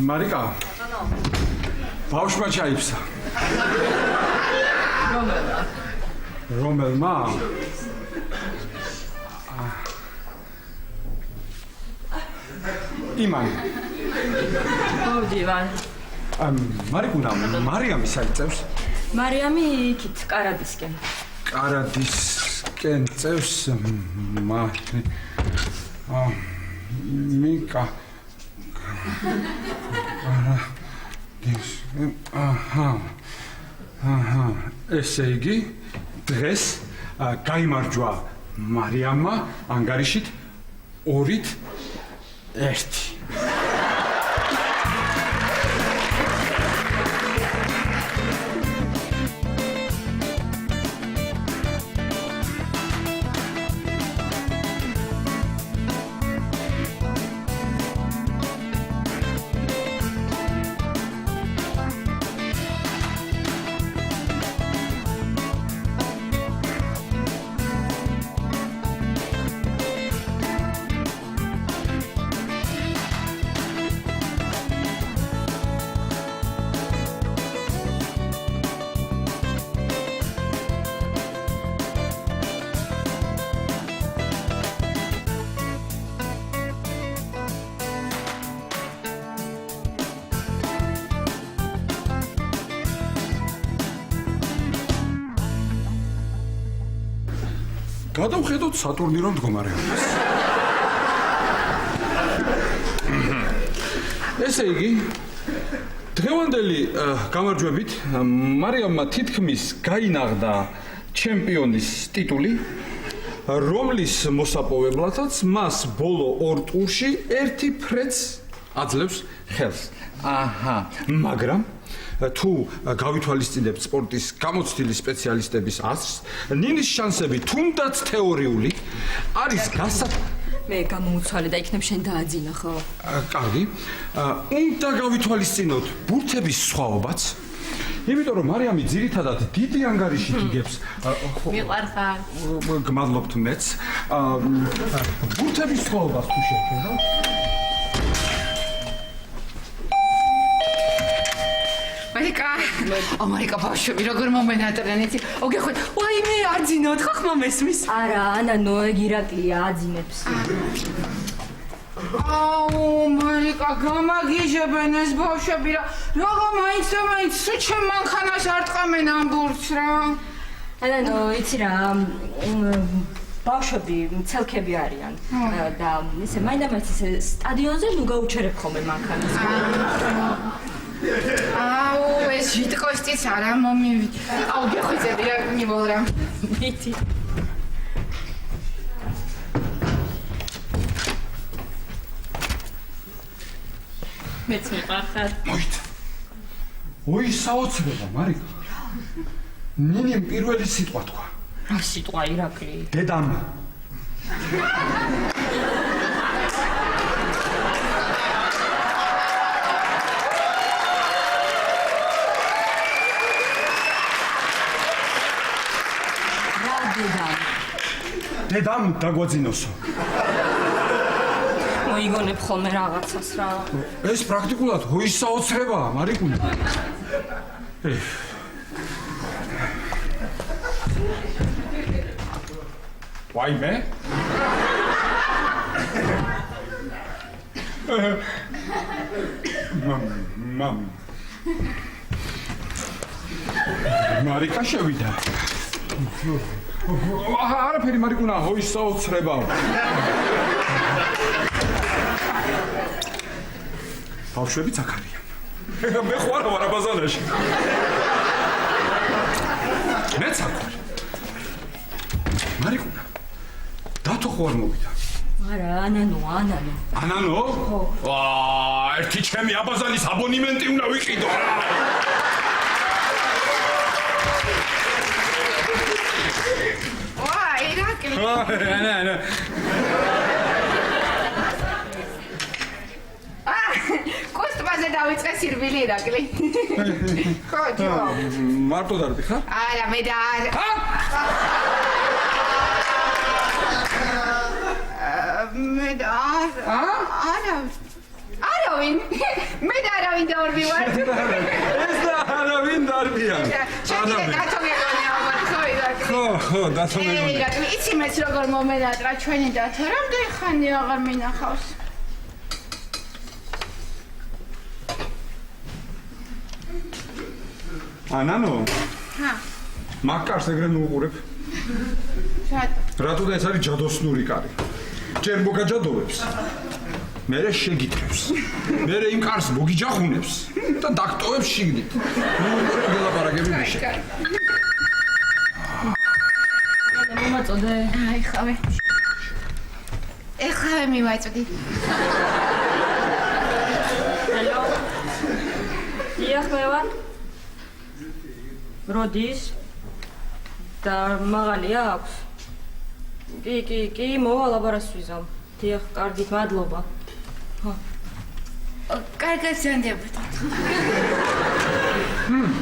მარიკა. ბავშვმა ჩაიფსა. რომელმა? იმან. მოვდივარ. მარიკუნა, მარიამი საიწევს? მარიამი იქით კარადისკენ. კარადისკენ წევს მიკა. ესე იგი, დღეს გაიმარჯვა მარიამმა ანგარიშით 2-1. გადავხედოთ სატურნირო მდგომარეობას. ესე იგი, დღევანდელი გამარჯვებით მარიამმა თითქმის გაინაღდა ჩემპიონის ტიტული, რომლის მოსაპოვებლადაც მას ბოლო 2 ტურში 1 ფრედს აძლევს ხელს. მაგრამ თუ გავითვალისწინებთ სპორტის გამოცდილი სპეციალისტების აზრს, ნინის შანსები თუნდაც თეორიული არის მე გამოუცვალე და იქნებ შენ დააძინა, ხო? კარგი. უნდა გავითვალისწინოთ ბურთების სხვაობაც, იმიტომ რომ მარიამი ძირითადად დიდი ანგარიშით იგებს. მიყვარხარ. გმადლობთ მეც. ბურთების სხვაობას თუ შევხედავთ. მარიკა ბავშვები როგორ მომენატრნენ იცი? ოგეხოთ, ვაიმე აძინოთ, ხო ხმა მესმის? არა, ანანო, ეგ ირაკლია აძინებს. მარიკა გამაგიჟებენ ეს ბავშვები რა. რაღა მაინც სულ ჩემ მანქანას არ ტყამენ ამ ბურთს რა. ანანო, იცი რა, ბავშვები ცელქები არიან და ისე მაინდა-მაინც ისე სტადიონზე ნუ გაუჩერებ ხოლმე მანქანას. ეს ჟიტკოსტიც არა მომივით. გეხვიძები რა მივოლრა. მითი. მეც მიყვარხარ. მოიცა. ой, საოცრება, მარიკა. ნინიმ პირველი სიტყვა თქვა. რა სიტყვა ირაკლი? დედამ. დედამ დაგვაძინოსო. მოიგონებ ხოლმე რაღაცას რა. ეს პრაქტიკულად ой, საოცრებაა, მარიკუნა. ვაიმე? მამ. მარიკა შევიდა. არაფერი მარიკუნა, ой, საოცრებაა. ბავშვები ცაკარიან. მე ხوار ვარ აბაზანაში. მე ცაკარ. მარიკუნა. დათო ხوار მოვიდა. არა, ანანო. ანანო? ერთი ჩემი აბაზანის აბონიმენტი უნდა ვიყიდო რა. ანა. კოსტუმაზე დავიწყე სირბილი ირაკლი. ხო, ჯო. მარტო დარბი ხარ? არა, მე და არა. არავინ. მე და არავინ დაორბივარ. ეს და არავინ დარბიან. შეგიძლია დათო მეგონი ალბათ ხო, ხო, დათო მეგონი. იცი მეც როგორ მომენატრა ჩვენი დათო, რამდენი ხანი აღარ მინახავს. ანანო, ჰა, მაგკარს ეგრე მოუყურებ. რატო? რატო და ეს არის ჯადოსნური კარი. ჯერ მოგაჯადოვებს. მერე შეგიტრებს. მერე იმ კარს მოგიჯახუნებს და დაგტოვებს შიგნით. მოუყურებ გელაპარაკები მიშე. მომაწოდე. აი ხავე. ეხლა მივაწვდი. ჰელო. დიახ, მე ვარ. როდის? და მაღალი აქვს? კი, მოვალ აბარას ვიზამ. დიახ, კარგით, მადლობა. კარგად ზანდებოდ.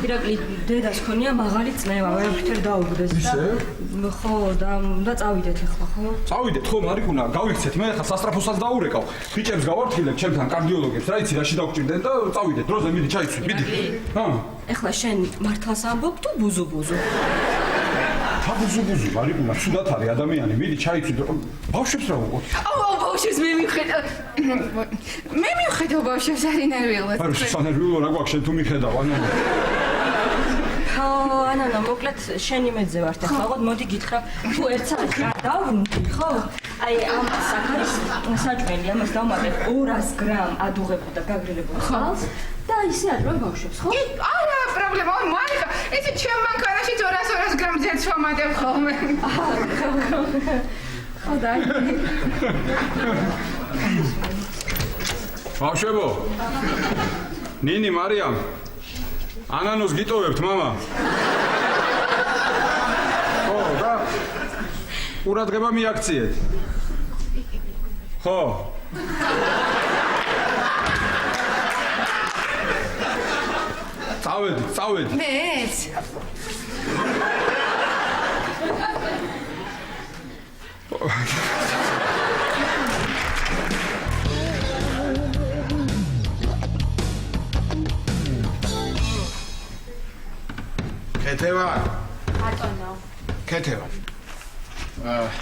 ირაკლი, დედას ქონია მაღალი წნევა, ვერაფერ დაუგდეს და ხო, და წავიდეთ ახლა, ხო? წავიდეთ ხო, მარიკუნა, გავიქცეთ. მე ხა სასტრაფოსაც დაურეკავ. ბიჭებს გავართილებ, ჩემთან კარდიოლოგებს, რა იცი, რაში დავჭირდნენ და წავიდეთ. დროზე მიდი, ჩაიცვი, მიდი. ჰა. ეხლა შენ მართლაც ამბობ თუ ბუზუ? ბუზუ, მარიკუნა, ცუდად არის ადამიანი. მიდი, ჩაიცვი. ბავშვებს რა უყურთ? აუ, ბავშვებს მე მივხედავ. მე მივხედავ ბავშვებს არის ნერვიულად. არა, სანერვიულო რა გვაქვს, შენ თუ მიხედავ, ანანო. ხო, ანანა, მოკლედ შენი მეძე ვართ ახლა, ხო, მოდი გითხრა, თუ ერთ საათს რა დავრუნდი, ხო? აი, ამ საქარის საჭმელი, ამას დავმატებ 200 გრამ ადუღებულ და გაგრილებულ ხალხს და ისე ადროვე ბავშვებს, ხო? არა, პრობლემა, მარიკა, ესე ჩემ მანქანაში 200 გრამ ძერც ვამატებ ხოლმე. ხო, და ბავშვებო. ნინი, მარიამ. ანანოს გიტოვებთ, მამა. ხო, და ყურადღება მიაქციეთ. ხო. წავედი. მეც. ქეთევა, ბატონო. ქეთევა.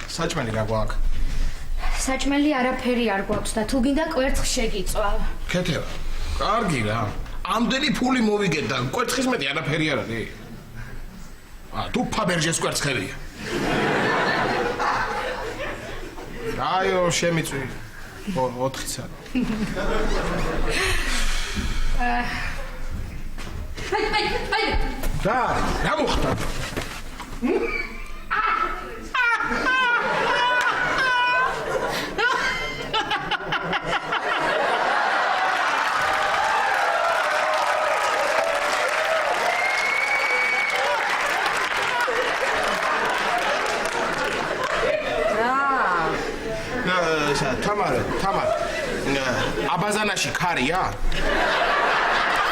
საჭმელი რა გვაქვს? საჭმელი არაფერი არ გვაქვს და თუ გინდა კვერცხს შეგიწვავ. ქეთევა. კარგი რა. ამდენი ფული მოვიგეთ და კვერცხის მეტი არაფერი არ არის. თუ ფაბერჟეს კვერცხებია. აიო, შემიწვი. 4 წელი. აი. რა მოხდა? თამარ, აბაზანაში ქარია?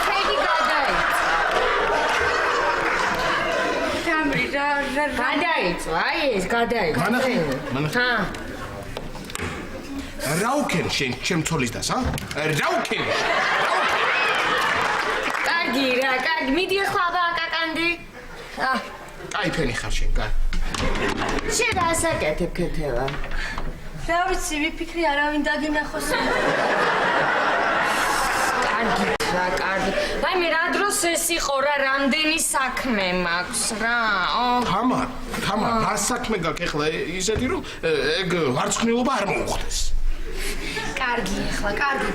ფედი გადაიწვა, აი ეს გადაიწვა. მანახე. რა უქენ შენ ჩემ ცოლის დას, რა უქენ? კარგი რა, კარგი, მიდი ახლა აბაკაკანდი. აი ფენი ხარ შენ, კაი. შენ ასაკეთებ ქეთევა. რა ვიცი, ვიფიქრი არავინ დაგინახოს. კარგი. აი მე რა დროს ეს იყო რა, რამდენი საქმე მაქვს რა. თამარ, რა საქმე გაქვს ახლა ისეთი რომ ეგ ვარცხნილობა არ მოუხდეს. კარგი,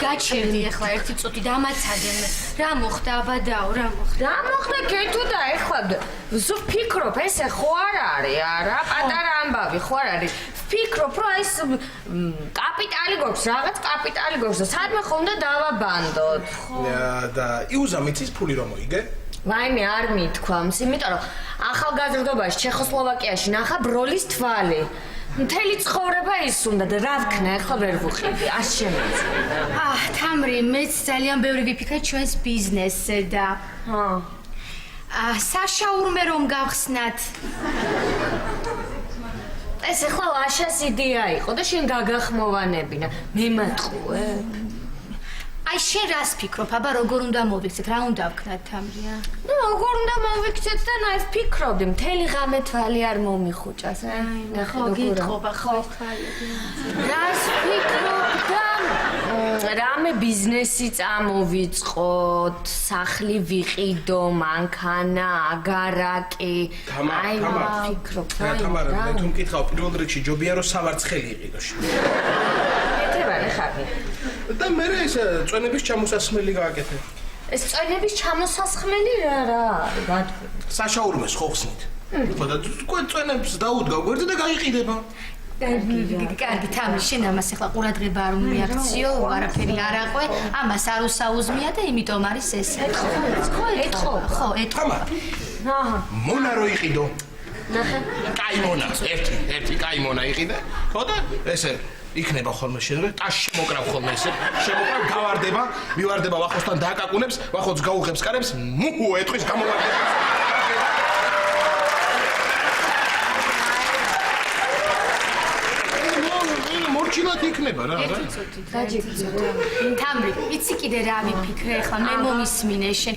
გაჩერდი ახლა ერთი წუთი დამაცადე. რა მოხდა აბადაო, რა მოხდა ქეთუ და ახლა ვფიქრობ, ესე ხო არ არის, არა, პატარა ამბავი ხო არ არის. ვფიქრობ, რომ ეს კაპიტალი გვაქვს, რაღაც კაპიტალი გვაქვს და სადმე ხომ და დავაბანდოთ. და იუზა მიცის ფული რომ მოიგე? ვაიმე არ მithქვამს, იმიტომ რომ ახალგაზრდობაში ჩეხოსლოვაკიაში ნახა ბროლის თვალი. მთელი ცხოვრება ის უნდა და რა ვქნა, ახლა ვერ ვუყიდი, არ შემეძლო. თამრი, მეც ძალიან ბევრი ვიფიქრე ჩვენს ბიზნესზე და საშაურმე რომ გავხსნათ. ეს ახლა ლაშას იდეა იყო და შენ გაგახმოვანებინა. მე მატყუე. აი შენ რას ფიქრობ? აბა როგორ უნდა მოვიქცეთ? რა უნდა ვქნათ თამრია? ნუ როგორ უნდა მოვიქცეთ და ნაირ ფიქრობდი, მთელი ღამე თვალი არ მომიხუჭას. ხო, გიტყობა ხო. რას ფიქრობ და რამე ბიზნესი წამოვიწყოთ, სახლი ვიყიდო, მანქანა, აგარაკი. აი რა ფიქრობ? თამარა, მე თუ მკითხავ პირველ რიგში ჯობია რომ სამარცხელი იყიდო შენ. ეთებარი ხარ. და მე ეს წვენების ჩამოსასხმელი გააკეთე. ეს წვენების ჩამოსასხმელი რა არის? საშაურმეს ხო ხსნით. ხო და წვენებს დაუდგა გვერდზე და გაიყიდება. კარგი, თამრი, შენ ამას ახლა ყურადღება არ მიაქციო, არაფერი არ აყვე, ამას არ უსაუზმია და იმიტომ არის ესე. ხო, ეთქო. აჰა. მონა რო იყიდო. ნახე. კაი მონა, ერთი კაი მონა იყიდე. ხო და ესე იქნება ხოლმე შენ რა ტაში მოკრავ ხოლმე ესე შემოკრავ გავარდება მივარდება ვახოსთან დააკაკუნებს ვახოც გაუღებს კარებს მუჰუ ეთქვის გამოვარდება მორჩილად იქნება რა თამრი იცი კიდე რა ვიფიქრე ახლა მე მომისმინე შენ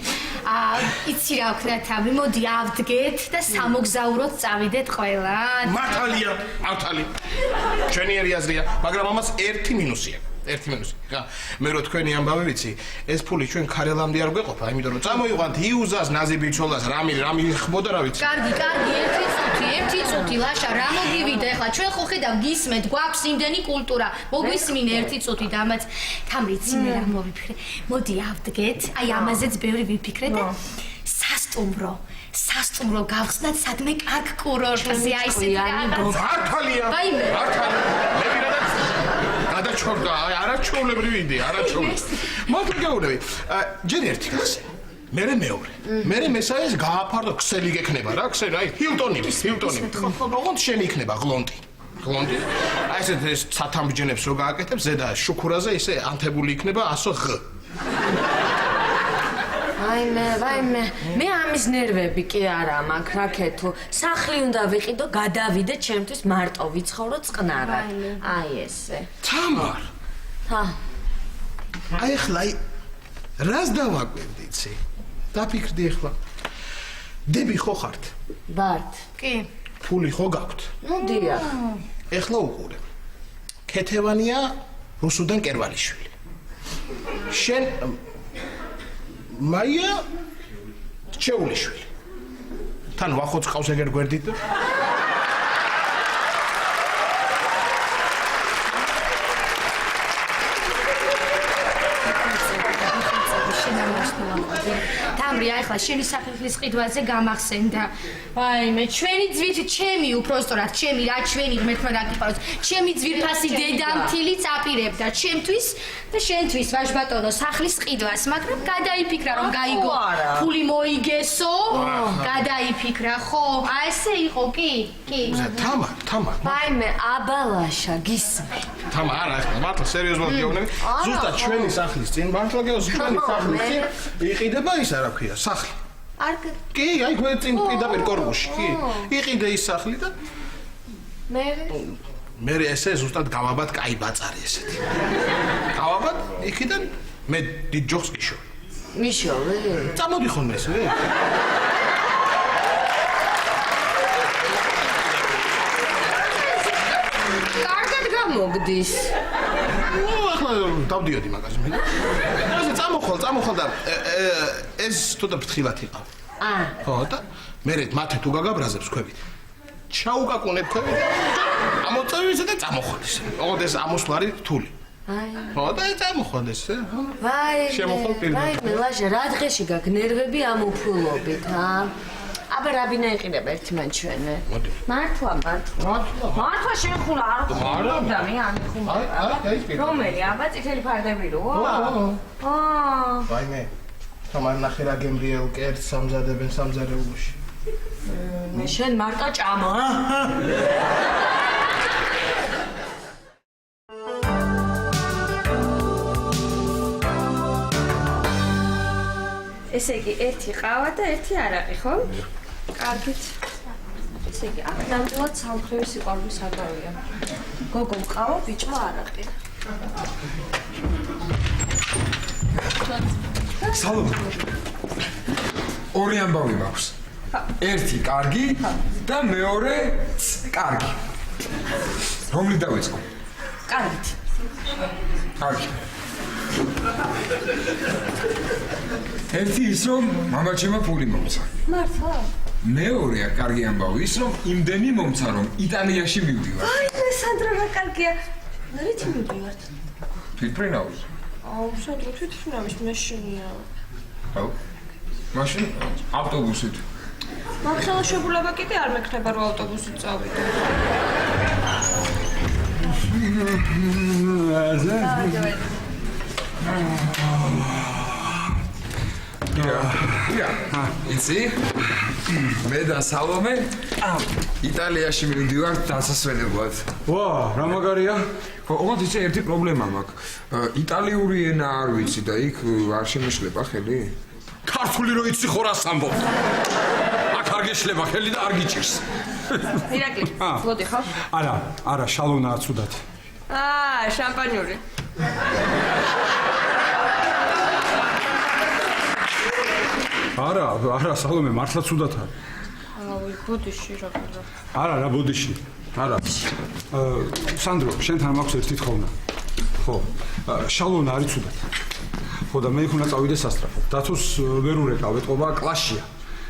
იცი რა ვქნა თამრი მოდი ავდგეთ და სამოგზაუროდ წავიდეთ ყველა მართალია ავთალი ჩვენიერი აზრია მაგრამ ამას ერთი მინუსია რა მე რო თქვენი ამბავი ვიცი ეს ფული ჩვენ ქარელამდე არ გვეყოფა იმიტომ რომ წამოიყვანთ იუზას ნაზიბიჩოლას რამი ხმოდა რა ვიცი კარგი ერთი წუთი ლაშა რა მოგივიდა ახლა ჩვენ ხო ხედავ გისმენთ გვაქვს იმდენი კულტურა მოგვისმინე ერთი წუთი და ამაც თამრი ციმე რა მოვიფიქრე მოდი ავდგეთ აი ამაზეც ბევრი ვიფიქრე და სასტუმრო გავხსნათ სადმე კარგ კურორტზე აი ესე მართალია მე ვირადაც გადაჩორდა არაჩვეულებრივი იდეა მოდი გეუბნები ჯერ ერთი გახსენე მერე მეორე მერე მესაეს გააფარდო ქსელი გექნება რა ქსელი აი ჰილტონი ოღონდ შენი იქნება გლონტი აი ეს სათამბჯენებს რო გააკეთებს ზედა შუქურაზე ისე ანთებული იქნება 100 ღ ვაიმე მე ამის ნერვები კი არა მაქვს რაკეთო სახლი უნდა ვიყიდო გადავიდე ჩემთვის მარტო ვიცხოვრო წყნარად აი ესე თამარ აი ხლა რას დავაკვირდი იცი დაფიქრდი ახლა დები ხო ხართ ვართ კი ფული ხო გაქვთ ნუ დიახ ახლა უყურე ქეთევანია რუსუდან კერვალიშვილი შენ მაია ჩეულიშვილი თან ვახოც ყავს ეგერ გვერდით თამრი ახლა შენი საფეხლის ყიდვაზე გამახსენდა ვაიმე ჩვენი ძვირი ჩემი უпростоრად ჩემი რა ჩვენი ღმერთმა დაგიფაროს ჩემი ძვირფასი დედამთილი წაპირებდა ჩემთვის და შენთვის ვაჟბატონო სახლის ყიდვას მაგრამ გადაიფიქრა რომ გაიგო ფული მოიგესო გადაიფიქრა ხო აი ესე იყო კი თამარ ვაიმე აბალაშა გისმე თამარ არა მართლა სერიოზულად გეუბნები ზუსტად ჩვენი სახლის წინ მართლა გეუბნები ჩვენი სახლის წინ იყიდება ის არა ქვია სახლი კი აი გვერდინ პირდაპირ კორპუსში კი იყიდე ის სახლი და მე ესე ზუსტად გავაბად კაი ბაწარი ესეთი გავაბად იქიდან მე დიდ ჯოხს მიშოვე წამოდი ხოლმე ესე კარგად გამოგდის ახლა დავდიოდი მაგაზე მე ასე წამოხვალ და ეს თუთა ფრთხილად იყავ ხო და მე მათე თუ გაგაბრაზებს ქვევით ჩაუკაკუნებ ქვევით ამოწევი ისე და წამოხვალ ისე ოღონდ ეს ამოსვლა არის რთული ხო და წამოხვალ ესე შემოხვალ პირდაპირ ვაიმე ლაშა რა დღეში გაქვს ნერვები ამ უფულობით აბა რაბინა იყიდება ერთმან ჩვენე მართლა შენ ხულა არ ხუმდა მე ამიხუმდა რომელი აბა წითელი ფარდებიო ვაიმე თამარ ნახე რა გემრიელ კერძს სამზადებენ სამზარეულოში მე შენ მარტო ჭამა ესე იგი ერთი ყავა და ერთი არაყი ხო? კარგით. ესე იგი აქ ნამდვილად სამხრივი სიყვარულის საგავია. გოგო ყავა, ბიჭო არაყი. სალომე. ორი ამბავი მაქვს. ერთი კარგი და მეორე კარგი. რომლით დავიწყო? კარგით. კარგი. ერთი ის რომ მამაჩემმა ფული მომცა. მართლა? მეორეა კარგი ამბავი ის რომ იმდენი მომცა რომ იტალიაში მივდივარ. აი, სანდრო რა კარგია. რითი მივდივართ? თვითმფრინავის. აუ, სანდრო თვითმფრინავის მაშინია. აუ. მაშინ ავტობუსით. მაგ ხელშებულება კიდე არ მექნება რომ ავტობუსით წავიდე. იცი? მე და სალომე იტალიაში მივდივართ დასასვენებლად. ვა, რა მაგარია? ოღონდ იცი ერთი პრობლემა მაქვს. იტალიური ენა არ ვიცი და იქ არ შემეშლება ხელი? ქართული რო იცი ხო რას ამბობ? აქ არ გეშლება ხელი და არ გიჭირს. ირაკლი, მოდი ხო? არა, შალონა არ ცუდად. შამპანიური. არა, სალომე, მართლა ცუდად არის. აუ, ბოდიში რა გქონდა. არა, ბოდიში. არა. სანდრო, შენთან მაქვს ერთი თხოვნა. ხო, შალონა არის ცუდად. ხო და მე იქ უნდა წავიდე სასწრაფოდ. დათოს ვერ ურეკავ, ეთყობა კლასშია.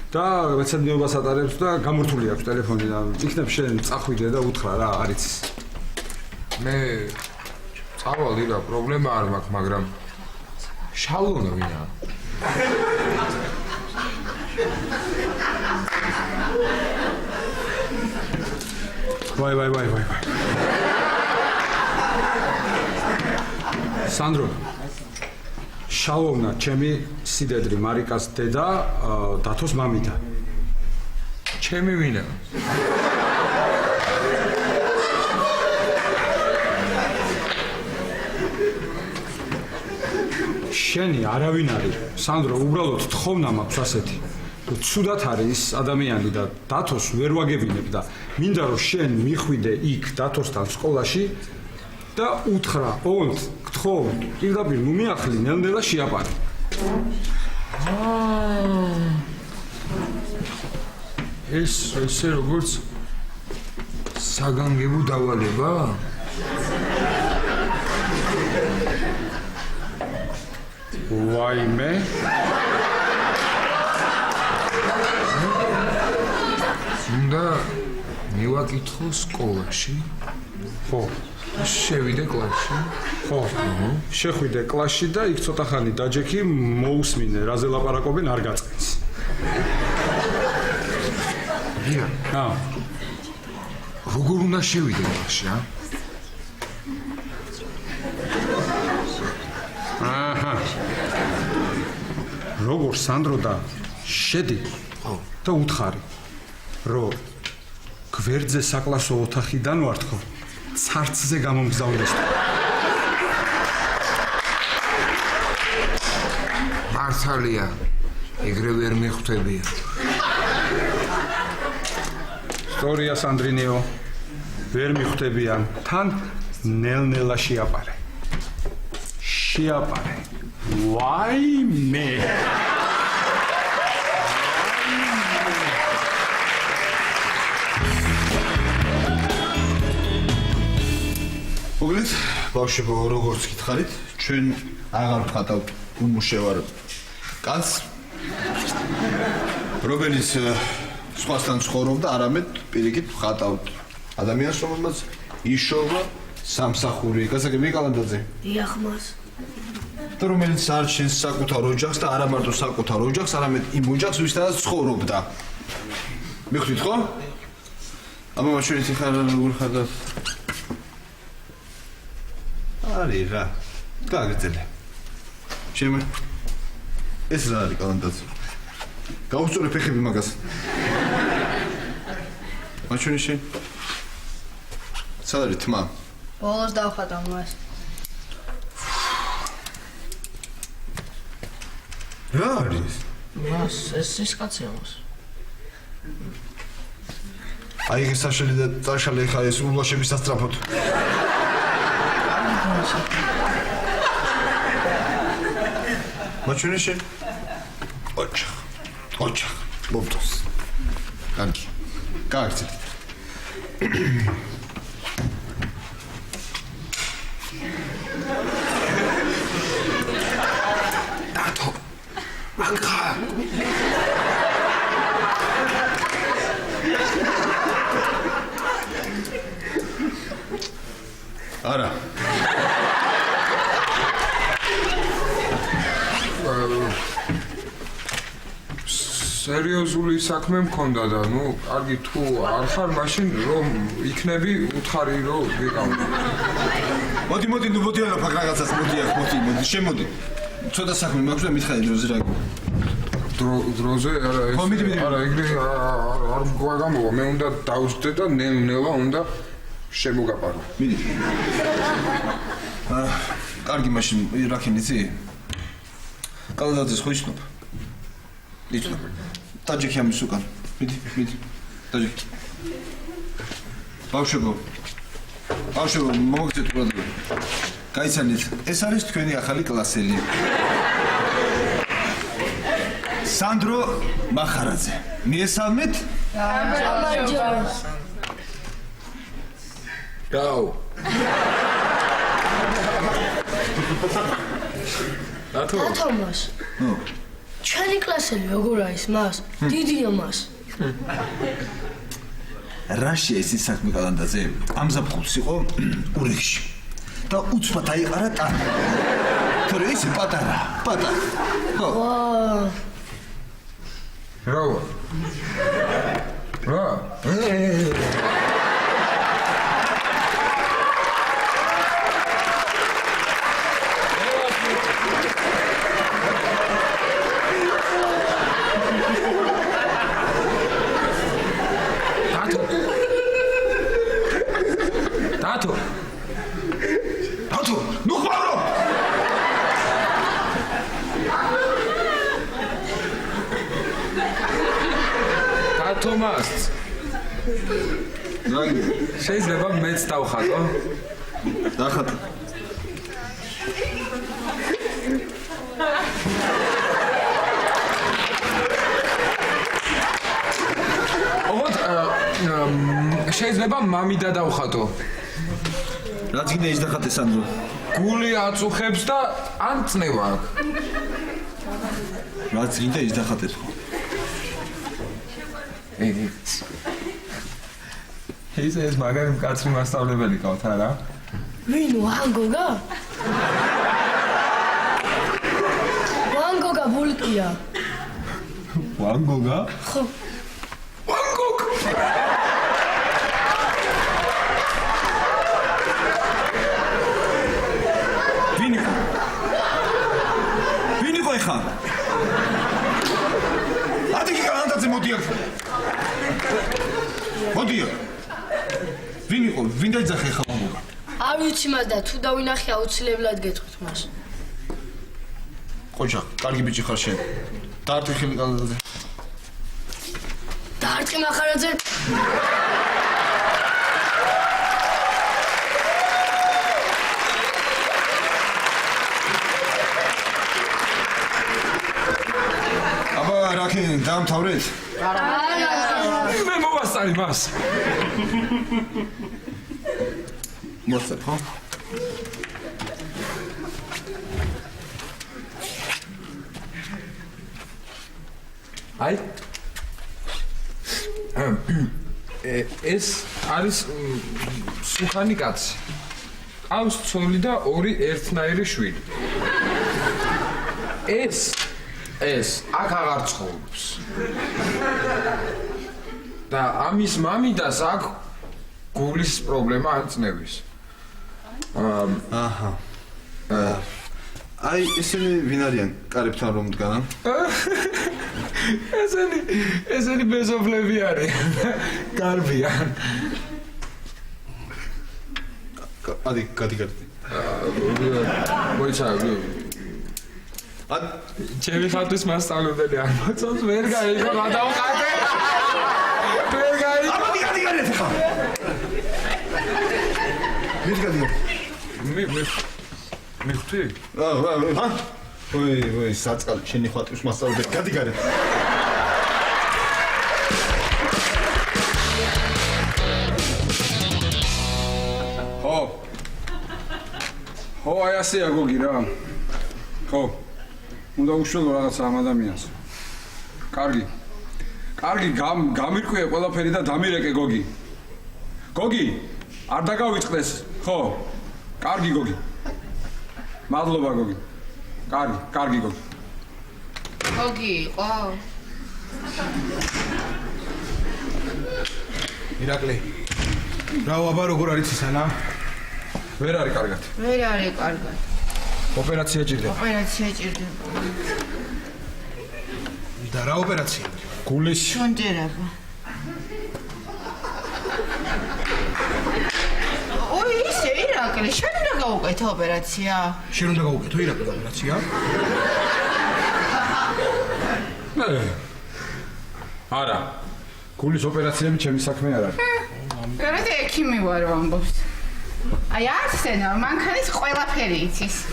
და მეცნიერებას ატარებს და გამორთული აქვს ტელეფონი და იქნებ შენ წახვიდე და უთხრა რა არის. მე წავალ ირა, პრობლემა არ მაქვს, მაგრამ შალონა ვინა? ვაი. სანდრო, შალოვნა, ჩემი სიდედრი, მარიკას დედა, დათოს მამიდა. ჩემი ვინა? შენი არავინ არის. სანდრო, უბრალოდ თხოვნა მაქვს ასეთი. ცუდად არის ადამიანი და დათოს ვერ ვაგებინებ და მინდა რომ შენ მიხვიდე იქ დათოსთან სკოლაში და უთხრა, ოღონდ გთხოვ, პირდაპირ მომიახლი, ნელ-ნელა შეაპარე. ესე როგორც საგანგებო დავალება? ვაიმე. უნდა მივაკითხო სკოლაში? ხო. შევიდე კლასში? ხო. შეხვიდე კლასში და იქ ცოტა ხანი დაჯექი, მოусმინე, რაზე ლაპარაკობენ, არ გაწყენს. ია. როგორ უნდა შევიდე კლასში, ა? როგორ სანდრო და შედი და უთხარი რომ გვერდზე საკლასო ოთახიდან ვართ ხო ცარცზე გამომგზავნეს მართალია ეგრე ვერ მიხვდებია სტორია სანდრინიო ვერ მიხვდებიან თან ნელ-ნელა შეაპარე ვაიმე მოგლით, ბავშვებო, როგორც გითხარით, ჩვენ აღარ ვხატავთ უმუშევარ კაცს, რომელიც სხვასთან ცხოვრობდა, არამედ პირიქით ვხატავთ ადამიანს, რომელმაც იშოვა სამსახური. გასაგებია კალანდაძე? დიახ, მას. და რომელიც არჩენს საკუთარ ოჯახს და არა მარტო საკუთარ ოჯახს, არამედ იმ ოჯახს, ვისთანაც ცხოვრობდა. მიხვდით ხო? აბა ჩვენით ხარ როგორ ხარდათ? არის რა. გააგრძელე. ჩემი ეს რა არის კალანდაძე? გაუსწორე ფეხები მაგას. მაჩვენი შენ? სად არის თმა? ბოლოს დავხატავ მას. რა არის? მას ეს კაცელოს. აი ეს საშელი და წაშალი ხა ეს ულაშების სასტრაფოდ. მაჩვენე შენ. ოჩახ. მომწონს. კარგი. გააგრძელეთ. დათო. მანქა. არა. სერიოზული საქმე მქონდა და ნუ კარგი თუ არ ხარ მაშინ რომ იქნები უთხარი რომ ვიყავ. მოდი ნუ მოდი არა ფაგრაგაცას მოდი შემოდი. ცოტა საქმე მაქვს და მითხარი დროზე რა გქონდა. დროზე არა ეს არა ეგრე არ მგვაგამოვა მე უნდა დავსდე და ნელა უნდა შემოგაპარო. მიდი. კარგი მაშინ რაკენ იცი? კალადაძეს ხო იცნობ? იცნობ. ტაჯიკი ამის უკან. მიდი. ტაჯიკი. ბავშვებო, მოგწეთ ყურადღება. გაიცანით, ეს არის თქვენი ახალი კლასელი. სანდრო მახარაძე. მიესალმეთ? გამარჯობა. გაუ. თომას. ჩვენი კლასელი როგორ არის მას? დიდია მას. რაშია ეს საქმე კალანდაზე? ამზაფხულს იყო ურიგში. და უცბად აიყარა ტანი. თორე ის პატარა. ხო. რა? დათო, ნუ ხარო! თომას. შეიძლება მეც დავხატო? დახატე. ოღონდ შეიძლება მამიდა დავხატო. რაც გინდა ის დახატე სანდრო. გული აწუხებს და ან წნევა აქვს. რაც გინდა ის დახატე ხო. ეს მაგარი მკაცრი მასწავლებელი ყავთ არა? ვინ ვან გოგა? ვან გოგა ბულკია. ვან გოგა? ხო. ვან გოგ. ვინ იყო ეხა? ადიგი კალანდაძე მოდი აქ. მოდი. ვინ იყო? ვინ დაიძახე ეხა ვან გოგა? არ ვიცი მას და თუ დავინახე აუცილებლად გეტყვით მას. ყოჩა, კარგი ბიჭი ხარ შენ. დაარტყი ხელი კალანდაძე. დაარტყი მახარაძე. რაკენ დაამთავრეთ? მე მოვასწარი მას. მოსწრებ ხო? აი ეს არის სუხანი კაცი. ყავს ცოლი და ორი ერთნაირი შვილი. ეს აქ აღარ ცხოვრობს. და ამის მამიდას აქ გულის პრობლემა არ წნევის. აჰა. აი ესენი ვინ არიან? კარებთან რომ დგანან? ესენი ბეზოფლები არიან. გარბიან. გადი. მოიცა ჩემი ხატვის მასწავლებელი არ მოწონს ვერ გაიგო რა დავხატე ვერ გაიგო ამოდი ხა მე ხვდი? ვაი, საწყალი, შენი ხვატრის მასწავლებელი, გადი გარეთ. ხო, აი ასეა გოგი რა. ხო. უნდა უშველო რაღაცა ამ ადამიანს. კარგი, გამირკვია ყველაფერი და დამირეკე გოგი. გოგი, არ დაგავიწყდეს, ხო? კარგი გოგი. მადლობა გოგი. კარგი გოგი. გოგი იყო? ირაკლი. რაო, აბა როგორ არის ისანა? ვერ არის კარგად. ვერ არის კარგად. ოპერაცია ჭირდება. და რა ოპერაცია? გულის შუნტირება. ой, ისე ირაკლი, შენ უნდა გაუკეთო ოპერაცია. შენ უნდა გაუკეთო ირაკლი ოპერაცია? არა. გულის ოპერაციები ჩემი საქმე არ არის. რა ექიმი ვარ ამბობს. აი არსენო, მანქანის ყველაფერი იცის.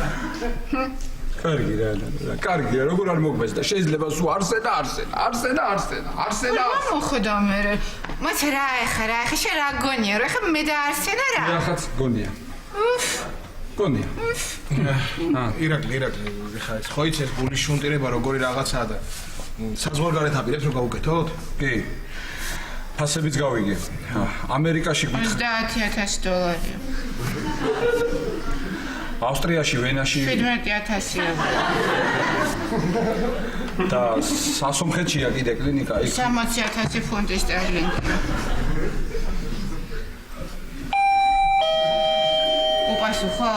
კარგი რა, როგორ არ მოგბეს და შეიძლება სულ არსენა. მოხდა მე. მათ რა ეხა შენ რა გონია, ეხა მე და არსენა რა. რახაც გონია. გონია. ირაკლი, ეხა ეს ხო იცი ეს გულის შუნტირება როგორი რაღაცაა და საზღვარგარეთ აპირებს რომ გაუკეთოთ? კი. ფასებიც გავიგე. ამერიკაში $30,000. ავსტრიაში, ვენაში 17,000. და სასომხეთშია კიდე კლინიკა იქ 60,000 ფუნტი სტერლინგი. უპასუხო?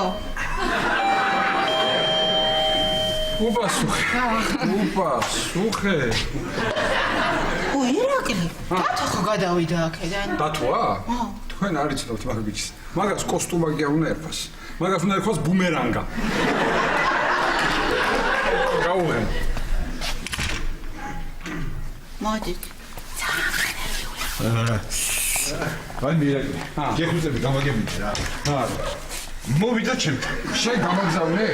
უპასუხე. ირაკლი, დათო ხო გადავიდა აქედან? დათოა? თქვენ არ იცნობთ მაგ ბიჭს. მაგას კოსტუმა კი არ უნდა ერქვას. მაგას უნდა ერქვას ბუმერანგა. გაუღე. მოდით. აი მირაკლი. გეხუცები გამაგებინე რა. მოვიდა ჩემთან. შენ გამაგზავნე?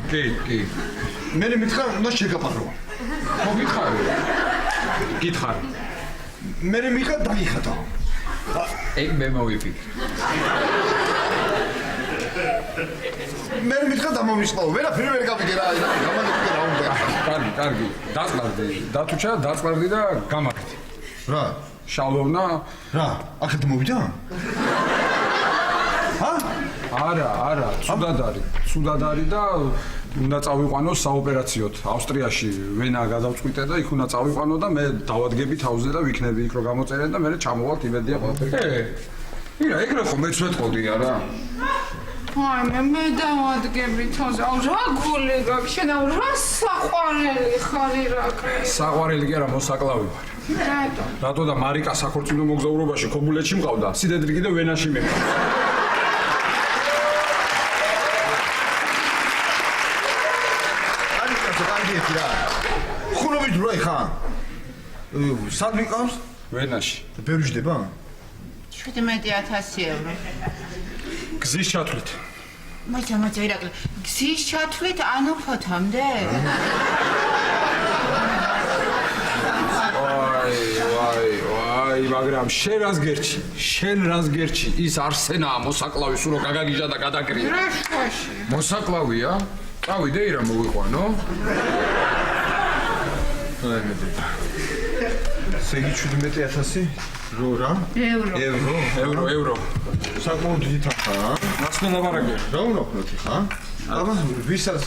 კი. მე მითხრა უნდა შეგაფარო. ხო გითხარი. გითხარი. მე მიხა დაიხატა. ეგ მე მოვიფიქრე. მე მითხრა დამომისყო. ვერაფერი ვერ გავიგე რა. გამაგებინე რა უნდა. კარგი. დაწყარდი. დათუჩა დაწყარდი და გამაგდი. რა? შალოვნა? რა? აქეთ მოვიდა? არა, ცუდად არის და უნდა წავიყვანო საოპერაციოდ. ავსტრიაში ვენა გადავწყვიტე და იქ უნდა წავიყვანო და მე დავადგები თავზე და ვიქნები იქ რომ გამოწერენ და მე ჩამოვალ იმედია ყველაფერი. ეგრე ხო მეც ვეთყოდი არა? აი მე დავადგები თავზე. რა გული გაქვს შენ რა საყვარელი ხარ ირაკლი? საყვარელი კი არა, მოსაკლავი ვარ. რატო და მარიკა საქორწინო მოგზაურობაში ქობულეთში მყავდა, სიდედრი კიდე ვენაში მეყავდა. ხუნობით რო ეხა? სად მიყავს? ვენაში. ბევრი ჯდება? 17,000 გზის ჩათვლით. მოიცა ირაკლი, გზის ჩათვლით ანუ ფოთამდე? ვაი, მაგრამ შენ რას გერჩი? ის არსენაა მოსაკლავი სულ რო გაგაგიჟა და გადაგრია. რა შუაში? მოსაკლავია? წავიდე ირა მოვიყვანო. სეგი 17,000 რა? ევრო. საკმაოდ დიდი თანხაა. რას ნელაპარაკია? რა უნდა ვქნათ ხა? აბა ვისაც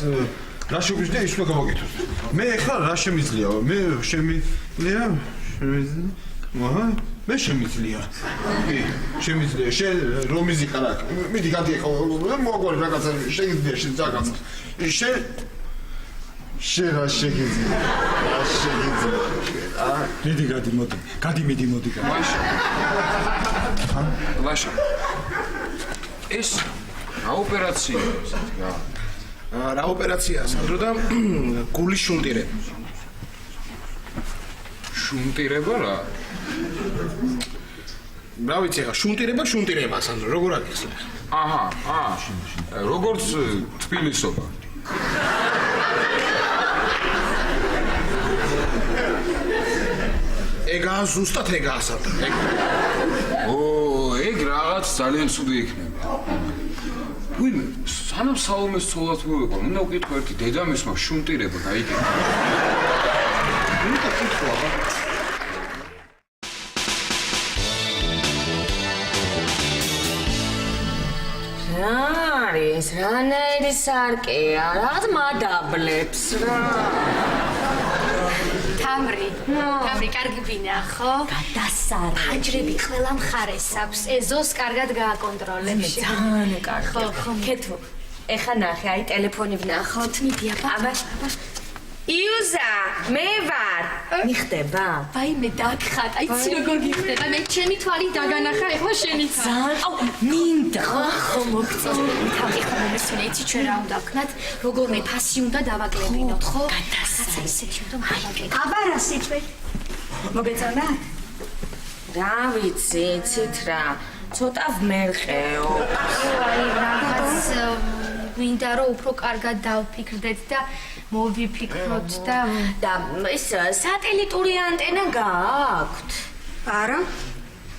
რა შეგვიძლია ის უნდა გავაკეთოთ. მე ხა რა შემიძლია? მე შემიძლია? მე შემიძლია. კი, შემიძლია. შენ რომ იზიყარ აქ. მიდი გადი ხო, მოგვარი რაღაცა შეგიძლია შენ ზაგაც. შენ რა შეგიძლია? მიდი გადი მოდი. მიდი. ლაშა. ეს რა ოპერაციაა რა? რა ოპერაციაა, სანდრო და გულის შუნტირება. შუნტირება რა? რა ვიცი, შუნტირება, სანდრო, როგორ აღიხსნა? აჰა, როგორც თბილისობა. ეგაა ზუსტად ეგაა სანდრო. ეგ რაღაც ძალიან ცუდი იქნება. ვინმე, სანამ საომეს ცოლად მოეყო, უნდა ვკითხო ერთი დედამისმა შუნტირება გაიგებდა. არის რანაირი სარკეა, რაღაც მადაბლებს რა. თამრი, კარგი ბინა, ხო? გადასარი. ფანჯრები ყველა მხარეს აქვს. ეზოს კარგად გააკონტროლებს. ძალიან კარგი. ხო. ქეთო, ეხა ნახე, აი ტელეფონი ვნახოთ. მიდი, აბა. იუზა, მე ვარ. მიხდება? ვაიმე, დაგხატ. აი ცი როგორ გიხდება? მე ჩემი თვალი დაგანახა, ეხლა შენი ძალიან. აუ, მინდა. ხო, მოგწონს. თავი ხომესწრე, იცი ჩვენ რა უნდა ვქნათ? როგორმე ფასი უნდა დავაკლებინოთ, ხო? გადასცა ისეთი უნდა დავაკლებინოთ. აბა რა სიტყვი? მოგეწონა? რა ვიცი, იცით რა. ცოტა ვმერყეო. აი რაღაც ვინდა რომ უფრო კარგად დავფიქრდეთ და მოვიფიქროთ და ის სატელიტური ანტენა გააქვთ? არა.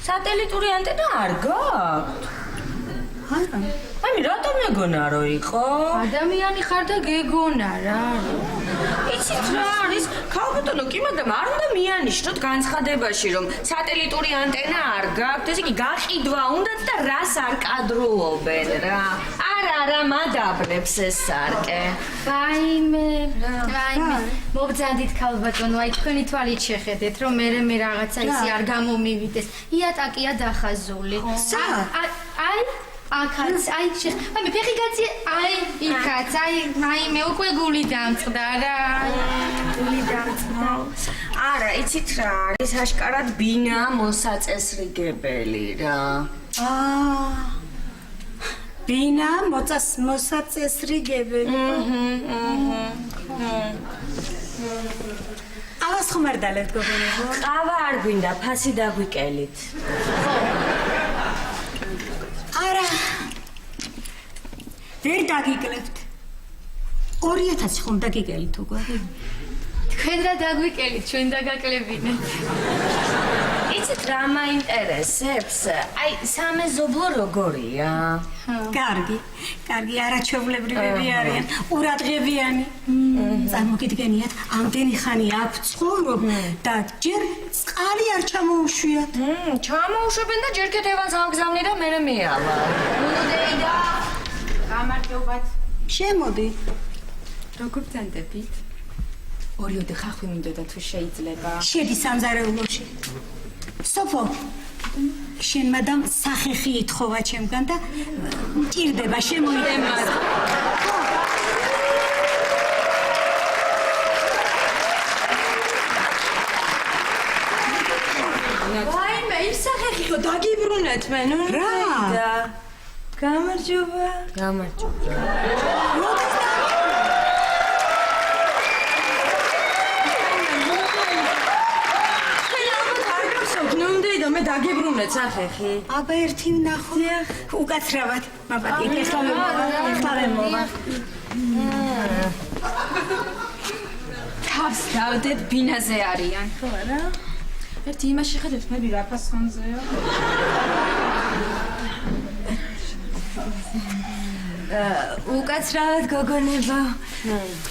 სატელიტური ანტენა არ გააქვთ? არა. აი რატომ მეგონა რომ იყო? ადამიანი ხარ და გეგონა რა. იცით რა არის? ქალბატონო კი, მაგრამ არ უნდა მიანიშნოთ განცხადებაში, რომ სატელიტური ანტენა არ გაქვთ, ესე იგი გაყიდვა უნდათ და რას არ კადრულობენ რა. არა, მადაბლებს ეს სარკე. ვაიმე. მობძანდით ქალბატონო, აი თქვენი თვალით შეხედეთ, რომ მე რაღაცა ისი არ გამომივიდეს. იატაკია დახაზული. აი აქაც, აი მე ფეხი გაცი, აი იქაც, აი მე უკვე გული დამწყდა რა. გული დამწყდა. არა, იცით რა არის? აშკარად ბინა მოსაწესრიგებელი რა. ბინა მოსაწესრიგებელი. ავას ხომ არ დალებთ გოგონებო? ყავა არ გვინდა, ფასი დაგვიკელით. არა. ვერ დაგიკლებთ. 2000 ხომ დაგიკელით უკვე? თქვენ რა დაგვიკელით, ჩვენ დაგაკლებინეთ. იცით რა მაინტერესებს? აი სამეზობლო როგორია? კარგი, არაჩვეულებრივები არიან, ყურადღებიანი. წარმოგიდგენიათ, ამდენი ხანი აქ ცხოვრობ და ჯერ წყალი არ ჩამოუშვიათ. ჩამოუშვებენ და ჯერ კეთევანს ავგზავნი და მერე მეავა. მუნდეიდა. გამარჯობათ. შემოდი. როგორ ბრძანდებით? ორიოდე ხახვი მინდოდა თუ შეიძლება. შედი სამზარეულოში. სოფო, შენ მადამ სახეხი ითხოვა ჩემგან და მჭირდება შემოიდე. ვაიმე, ის სახეხი ხო დაგიბრუნეთ მე, ნუ რა? გამარჯობა. მე დაგიბრუნეთ სახეხი. აბა ერთი ვნახო. უკაცრავად. მაბატი, ეხლა მოვა. თავს დავდეთ ბინაზე არიან, ხო არა? ერთი იმაში ხედავთ, მე რა ფასონზეა? უკაცრავად გოგონება.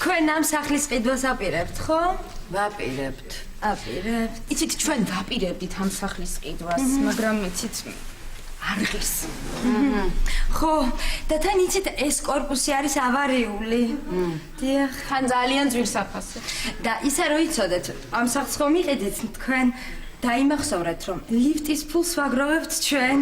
თქვენ ამ სახლის ყიდვას აპირებთ, ხო? ვაპირებთ. იცით, ჩვენ ვაპირებდით ამ სახლის ყიდვას, მაგრამ იცით არ ღირს. ხო, და თან იცით ეს კორპუსი არის ავარიული. დიახ, თან ძალიან ძვირს აფასე. და ისა რო იცოდეთ, ამ სახლს ხომ იყიდეთ თქვენ და იმახსოვრეთ, რომ ლიფტის ფულს ვაგროვებთ ჩვენ.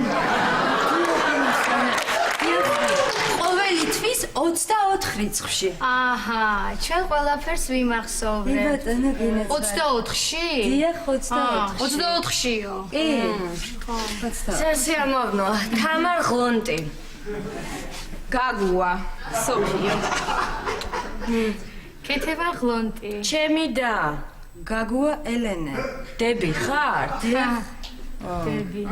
ყოველი თვის 24 რიცხვში. აჰა, ჩვენ ყველაფერს ვიმახსოვრებთ. 24-ში? დიახ, 24-ში. 24-შიო? კი. სასიამოვნო, თამარ ღონტი. გაგუა, სოფია. კეთება ღლონტი. ჩემი და გაგუა ელენე. დები ხარ? დები.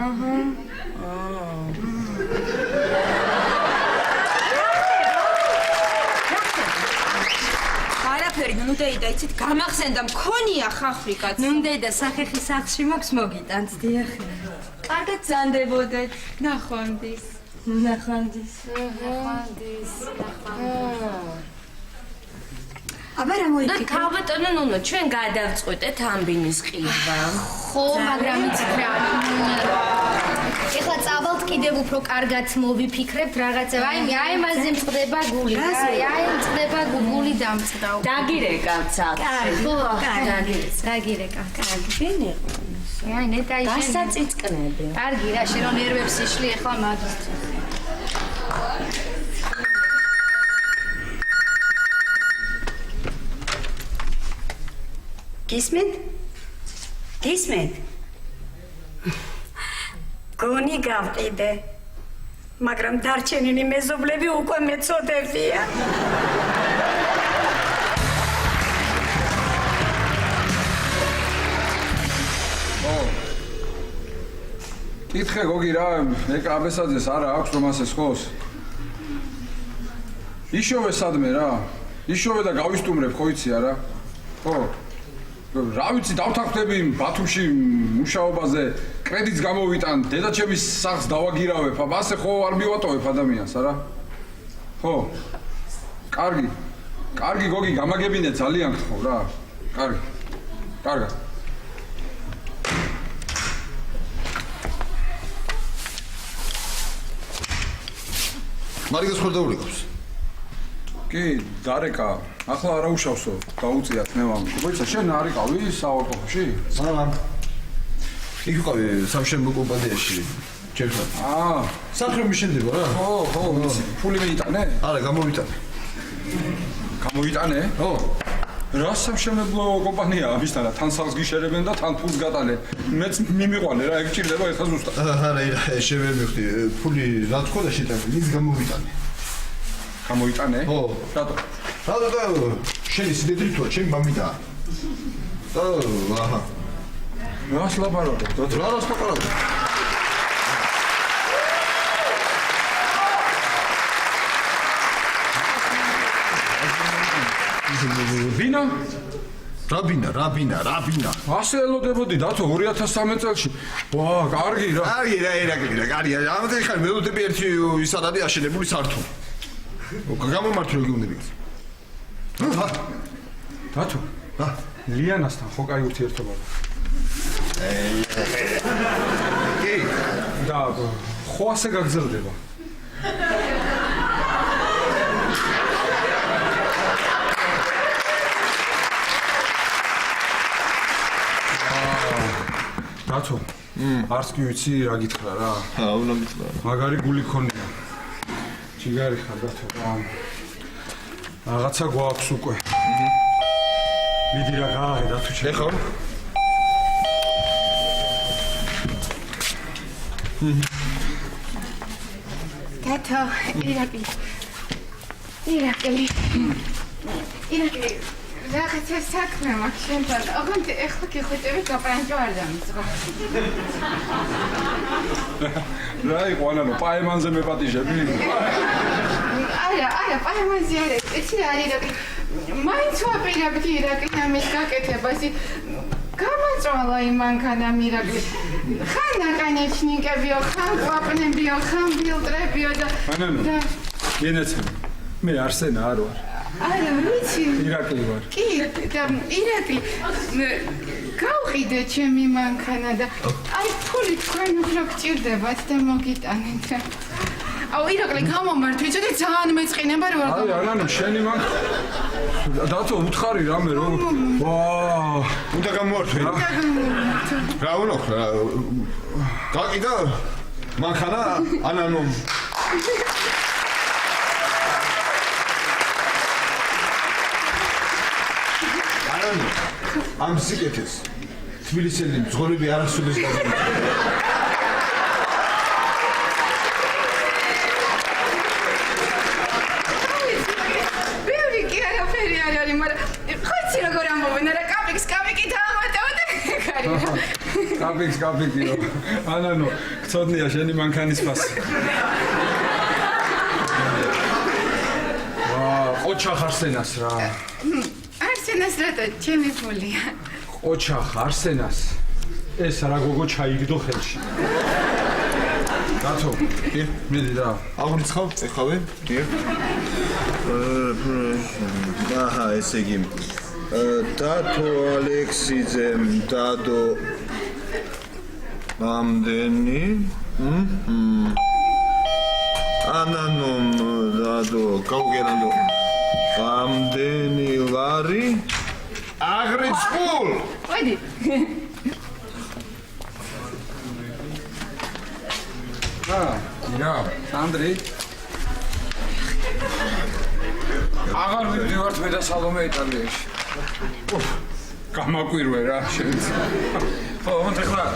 არაფერი ნუნდეიდა იცით გამახსენდა მქონია ხახვი კაც ნუნდეიდა სახეხი სახში მაქვს მოგიტანთ დიახ კარგად ზანდებოდეთ ნახვამდის აბა რა მოიქით? ქალბატონო ნუნო, ჩვენ გადავწყვეტეთ ამბინის ყიდვა. ხო, მაგრამ იცით რა. ეხლა წავალთ კიდევ უფრო კარგად მოვიფიქრებთ რაღაცა. აი მასზე მწყდება გული. აი მწყდება გული დამწყდაო. დაგირეკავთ საათში. ხო, დაგირეკავ. კარგი. აი ნეტაი შენ. გასაწიწკნები. კარგი რა, შენ რომ ნერვებს იშლი ეხლა მაგის. გისმენთ? გონი გავყიდე, მაგრამ დარჩენილი მეზობლები უკვე მეწოდებია. კითხე გოგი რა, ეკა აბესაძეს არა აქვს რომ ასე სხოს? იშოვე სადმე რა, იშოვე და გავისტუმრებ ხო იცი არა? ხო. რა ვიცი დავთანხმდები ბათუმში მუშაობაზე კრედიტს გამოვიტან დედაჩემის სახლს დავაგირავებ ასე ხო არ მივატოვებ ადამიანს არა ხო კარგი გოგი გამაგებინე ძალიან ხო რა კარგად მარიგას ხორდაული გავს კი დარეკა ახლა არა უშავსო დაუწიათ ნევამ მოიცა შენ არ იყავი საავტოფში არა იქ ვიყავი სამშენბო კომპანიაში ჩემთან საქმე შენდება რა ხო ფული მიიტანე არა გამოვიტანე ხო რა სამშენებლო კომპანიაა ამისთანა თან სახლს გიშერებენ და თან ფულს გატანე მეც მიმიყვანე რა ეგ ჭირდება ეხლა ზუსტად არა შენ ვერ მივხვდი ფული რა თქო და შეტანე ის გამოიტანე ხო რატო და შენი სიდიდრე თუა ჩემი მამიდა აჰა რას ლაპარაკობ რა ლაპარაკობ ბინა რაბინა ასე ელოდებოდი დათო 2013 წელს ვა კარგი რა კარგი ამაზე ხარ მელოდები ერთი ის არის აშენებული სართული გამომართვე გეუბნები დათო ლიანასთან ხო კაი ურთიერთობა კი და ხო ასე გაგრძელდება დათო არც კი ვიცი რა გითხრა რა უნდა მითხრა მაგარი გული ქონია ჯიგარი ხარ დათო რაღაცა გვაქვს უკვე მიდი რა გააღე დათო შე ეხლა დათო ირაკლი რაღაცა საქმე მაქვს შენთან ოღონდ ეხლა გიხვიტები გაპრანჭო არ დამიწყო რა იყო ანანო პაემანზე მეპატიჟები არა პაემანზე არა იცი რა ირაკლი მაინც ვაპირებდი ირაკლი ამის გაკეთებას გამაწვალა იმანქანა მირაკლი ხან ნაკანეჩნიკებიო ხან ყვაპნებიო ხან ფილტრებიო და ანანო ენეცე მე არსენა არ ვარ არა ვიცი ირაკლი ვარ კი და ირაკლი გავყიდე ჩემი მანქანა და აი ფული თქვენ უფრო გჭირდებათ და მოგიტანეთ აუ ირაკლი გამომართვი ცოტა ძალიან მეწყინება რა აი ანანო შენი მანქანა დათო უთხარი რამე რომ ვა უნდა გამოვართვი რა უნდა გაკიდა მანქანა ანანო ამ სიკეთეს თბილისელი მძღოლები არასოდეს გადამოწყვეტენ ბევრი კი არაფერი არ არის მაგრამ ხოიცი როგორ ამოვენა რა კაპიკს დაამატებო და კარგი კაპიკი ანანო გწოდნია შენი მანქანის ფასი ვა ყოჩა ხარსენას რა არსენას რატო ჩემი ფულია? ოჩახ არსენას ეს რა გოგო ჩაიგდო ხელში. რატო? მიდი რა. აღრიცხავ ეხავე? აჰა, ესე იგი. დათო ალექსიძემ დადო ამდენი ანანომ დადო გავგერანდო ამდენი ლარი აღრიცხულ ვედი ირა ანდრე აღარ ვიდივართ მე და სალომე იტალიაში გამაკვირვე რა შეიძლება ხო ხლა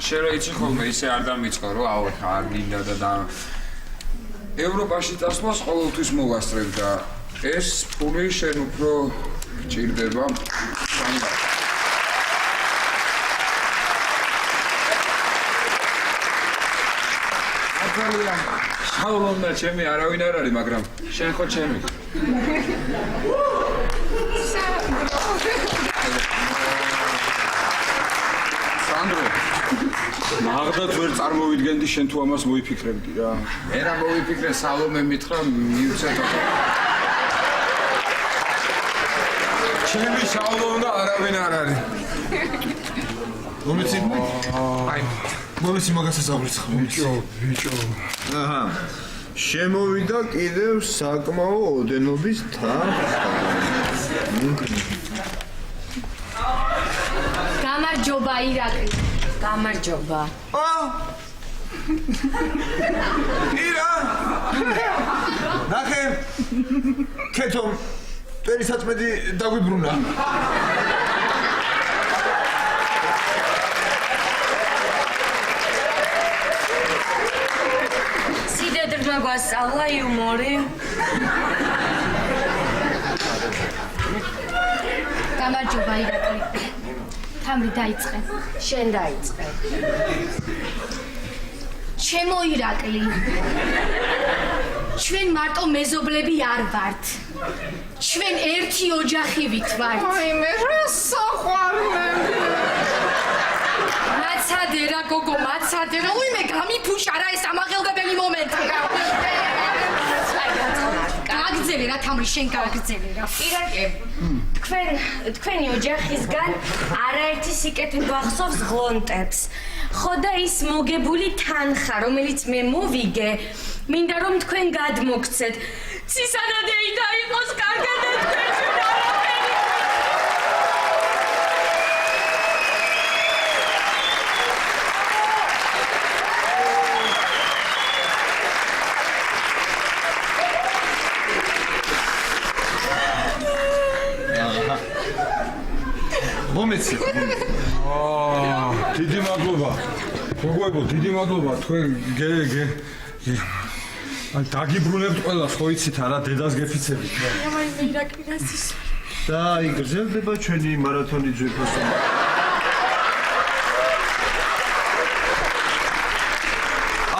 შენ რა იცი ხოლმე ისე არ დამიწყო რომ აუ არ მინდა და ევროპაში წასვლას ყოველთვის მოვასწრებ და ეს პული შენ უფრო გჭირდება აკალია შალომნა ჩემი არავინ არ არის მაგრამ შენ ხო ჩემი სანდრო მაგდათ ვერ წარმოვიდგენდი შენ თუ ამას მოიფიქრებდი რა მე რა მოვიფიქრე სალომე მითხრა მივცე ჩემი შალომნა არავინ არ არის მომიცი აი მომიცი მაგასაც აღრიცხავ ბიჭო აჰა შემოვიდა კიდევ საკმაო ოდენობის გამარჯობა ირაკლი გამარჯობა ირა ნახე ქეთო წერისაწმედი დაგვიბრუნა სიდედრმა გვასწავლა იუმორი გამარჯობა ირაკლი თამრი დაიწყე შენ დაიწყე ჩემო ირაკლი ჩვენ მარტო მეზობლები არ ვართ ჩვენ ერთი ოჯახივით ვართ აი მე რა საყვარლები მაცადე რა გოგო მაცადე რა უიმე გამიფუშა რა ეს ამაღელგებელი მომენტი რა გაგძელი რა თამრი შენ გაგძელი რა ირაკლი თქვენი ოჯახისგან არაერთი სიკეთე გვახსოვს ღლონტებს ხო და ის მოგებული თანხა რომელიც მე მოვიგე მინდა რომ თქვენ გადმოგცეთ ცისანადეი დაიყოს კარგად და თქვენში არაფერი მომეცი დიდი მადლობა გოგოებო დიდი მადლობა თქვენ ან დაგიბრუნებთ ყველას ხო იცით არა დედას გეფიცებით რა ამაიმე ირაკლი რასის და იგრძელდება ჩვენი მარათონი ძვირფასობა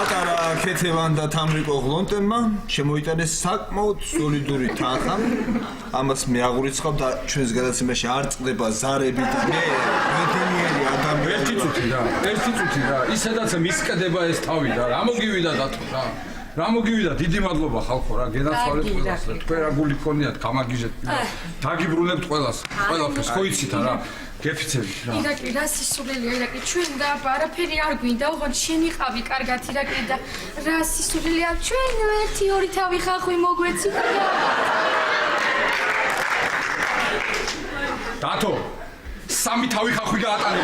ატარა ქეთევან და თამრიკო ღლონტენმა შემოიტანეს საკმაოდ სოლიდური თანხა ამას მე აღურიცხავ და ჩვენს გადაცემაში არ წყდება ზარები და მე მედენიერი ადამიანი ერთი წუთი რა ისედაც მისკდება ეს თავი და რა მოგივიდა დათო რა მოგივიდა დიდი მადლობა ხალხო რა გენაცვალეთ ყველას რა თქვენ რა გული გქონიათ გამაგიჟეთ დაგიბრუნებთ ყველას ყველაფერს ხო იცით რა გეფიცებით რა ირაკლი რა სისულელია ირაკლი ჩვენ და არაფერი არ გვინდა უღონდ შენიყავი კარგად ირაკლი და რა სისულელია ჩვენ ერთი ორი თავი ხახვი მოგვეცი დათო სამი თავი ხახვი გაატანე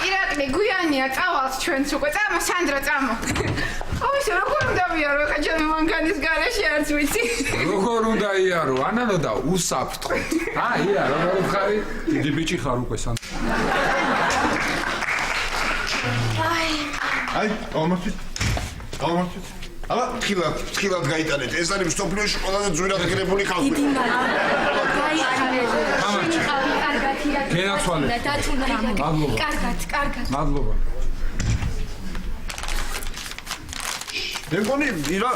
ირაკლი გვიანია წავალთ ჩვენც უკვე წამო სანდრო წამო ოვი როგორ უნდა ვიარო ხა ჩემი მანქანის გარეშე არც ვიცი როგორ უნდა იარო ანანო და უსაფრთხო ირა როგორ ხარი დიდი ბიჭი ხარ უკვე სანდრო აი გამართით აბა თხილად გაიტანეთ ეს არის მსოფლიოში ყველაზე ძვირად ღირებული ხალხი დიდი მადლობა შენიყავი კარგად ირაკლი გენაცვალეთ მადლობა კარგად მადლობა მე მგონი ირა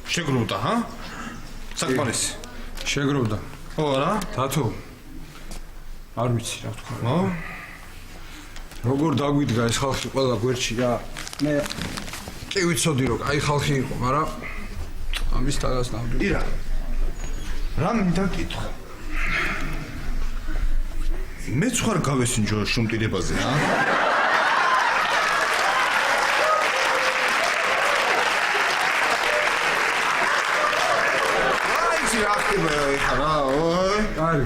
შეგროვდა, ჰა? საკმარისი. შეგროვდა. ხო რა? დათო. არ ვიცი რა თქვა. ხო? როგორ დაგვიდგა ეს ხალხი ყველა გვერდში რა? მე კი ვიცოდი რომ აი ხალხი იყო, მაგრამ ამის თავს ნამდვილად. ირა. რა მინდა კითხო? მეც ხარ გავესინჯო შუმტირებაზე, რა? რა ხდება ეხლა, ой? არი.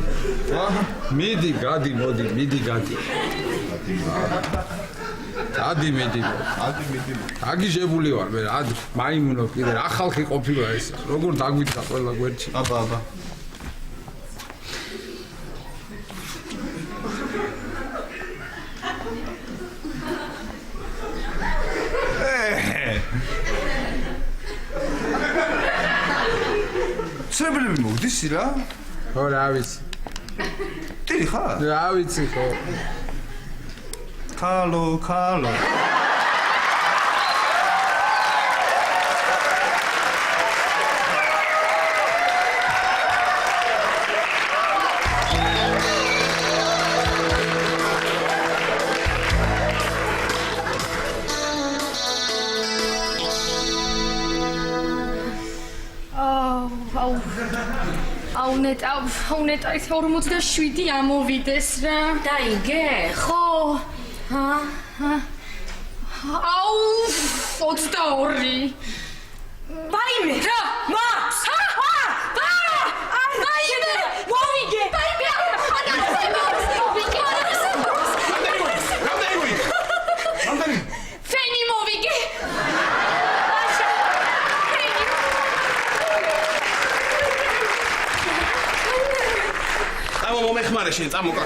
მიდი, გადი, მოდი, მიდი, გადი. ადი მიდი. აგიჟებული ვარ მე, ადი, მაიმუნო კიდე რა ხალხი ყოფილა ეს. როგორ დაგვიდგა ყველა გვერდში. აბა. ცრებლები მოგდის რა? ხო, რა ვიცი. ტირი ხარ? რა ვიცი ხო. ქალო. აუნეტა 47 ამოვიდეს რა. დაიგე? ხო. აუ 22. ვაიმე რა? მაქს! ვაიმე! მოვიგე! ფენი მოვიგე! მომეხმარე შენ წამოკა